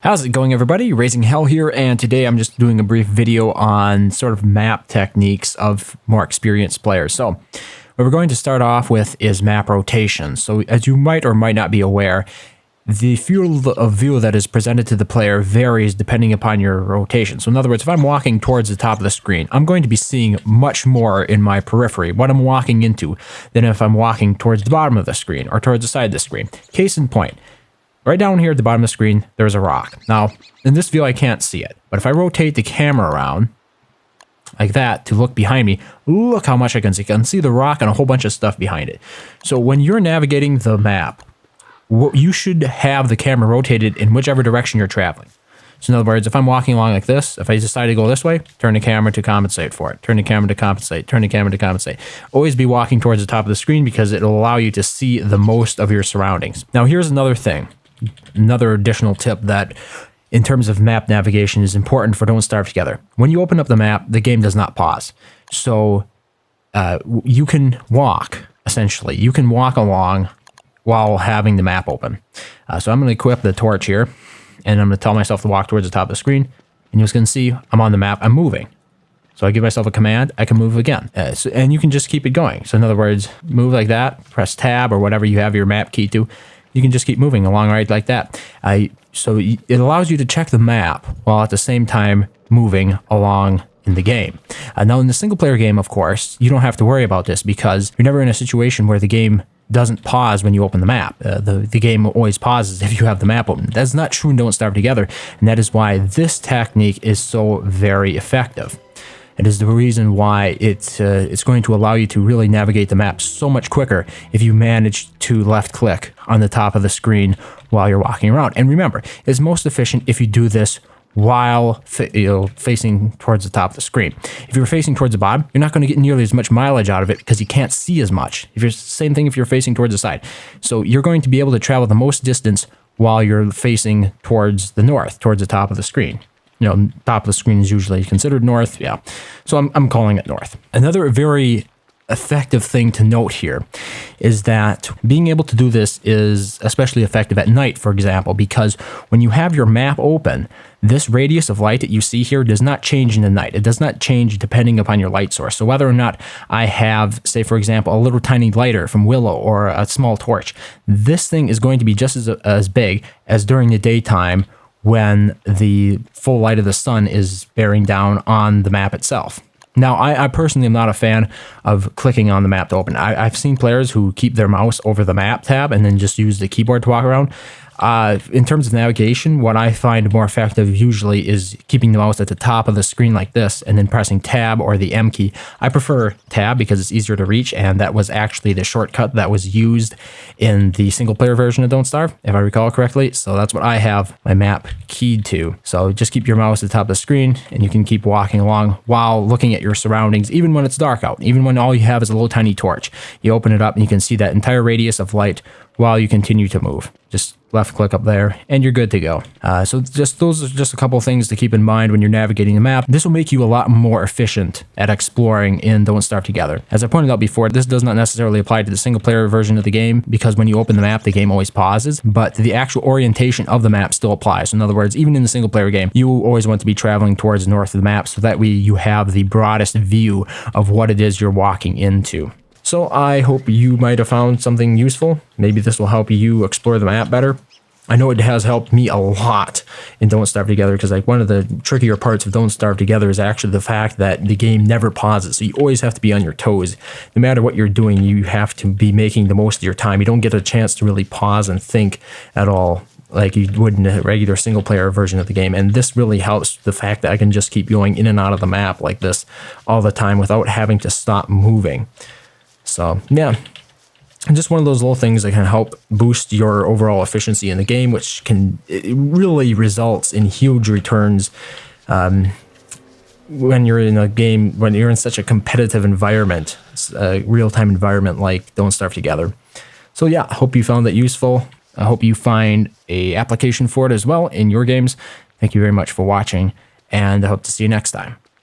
How's it going, everybody? RazingHel here, and today I'm just doing a brief video on sort of map techniques of more experienced players. So what we're going to start off with is map rotation. So as you might or might not be aware, the field of view that is presented to the player varies depending upon your rotation. So in other words, if I'm walking towards the top of the screen, I'm going to be seeing much more in my periphery, what I'm walking into, than if I'm walking towards the bottom of the screen or towards the side of the screen. Case in point, right down here at the bottom of the screen, there's a rock. Now, in this view, I can't see it, but if I rotate the camera around like that to look behind me, look how much I can see. I can see the rock and a whole bunch of stuff behind it. So when you're navigating the map, you should have the camera rotated in whichever direction you're traveling. So in other words, if I'm walking along like this, if I decide to go this way, turn the camera to compensate for it. Turn the camera to compensate. Turn the camera to compensate. Always be walking towards the top of the screen because it'll allow you to see the most of your surroundings. Now here's another thing, another additional tip that in terms of map navigation is important for Don't Starve Together. When you open up the map, the game does not pause. So you can walk, essentially. You can walk along while having the map open. So I'm going to equip the torch here, and I'm going to tell myself to walk towards the top of the screen, and you're just going to see I'm on the map, I'm moving. So I give myself a command, I can move again. And you can just keep it going. So in other words, move like that, press tab or whatever you have your map key to, you can just keep moving along right like that. So it allows you to check the map while at the same time moving along in the game. Now in the single player game, of course, you don't have to worry about this because you're never in a situation where the game doesn't pause when you open the map. The game always pauses if you have the map open. That's not true in Don't Starve Together, and that is why this technique is so very effective. It is the reason why it's going to allow you to really navigate the map so much quicker if you manage to left click on the top of the screen while you're walking around. And remember, it's most efficient if you do this while facing towards the top of the screen. If you're facing towards the bottom, you're not going to get nearly as much mileage out of it because you can't see as much. Same thing if you're facing towards the side. So you're going to be able to travel the most distance while you're facing towards the north, towards the top of the screen. You know, top of the screen is usually considered north. Yeah. So I'm calling it north. Another very effective thing to note here is that being able to do this is especially effective at night, for example, because when you have your map open, this radius of light that you see here does not change in the night. It does not change depending upon your light source. So whether or not I have, say, for example, a little tiny lighter from Willow or a small torch, this thing is going to be just as big as during the daytime when the full light of the sun is bearing down on the map itself. Now, I personally am not a fan of clicking on the map to open. I've seen players who keep their mouse over the map tab and then just use the keyboard to walk around. In terms of navigation, what I find more effective usually is keeping the mouse at the top of the screen like this and then pressing tab or the M key. I prefer tab because it's easier to reach, and that was actually the shortcut that was used in the single player version of Don't Starve, if I recall correctly. So that's what I have my map keyed to. So just keep your mouse at the top of the screen and you can keep walking along while looking at your surroundings, even when it's dark out, even when all you have is a little tiny torch. You open it up and you can see that entire radius of light while you continue to move. Just left click up there and you're good to go. So those are just a couple things to keep in mind when you're navigating the map. This will make you a lot more efficient at exploring in Don't Starve Together. As I pointed out before, this does not necessarily apply to the single player version of the game because when you open the map, the game always pauses, but the actual orientation of the map still applies. In other words, even in the single player game, you always want to be traveling towards the north of the map so that way you have the broadest view of what it is you're walking into. So I hope you might have found something useful. Maybe this will help you explore the map better. I know it has helped me a lot in Don't Starve Together because like one of the trickier parts of Don't Starve Together is actually the fact that the game never pauses. So you always have to be on your toes. No matter what you're doing, you have to be making the most of your time. You don't get a chance to really pause and think at all like you would in a regular single player version of the game. And this really helps the fact that I can just keep going in and out of the map like this all the time without having to stop moving. So yeah, just one of those little things that can help boost your overall efficiency in the game, which it really results in huge returns when you're in a game, when you're in such a competitive environment, a real-time environment like Don't Starve Together. So yeah, I hope you found that useful. I hope you find a application for it as well in your games. Thank you very much for watching, and I hope to see you next time.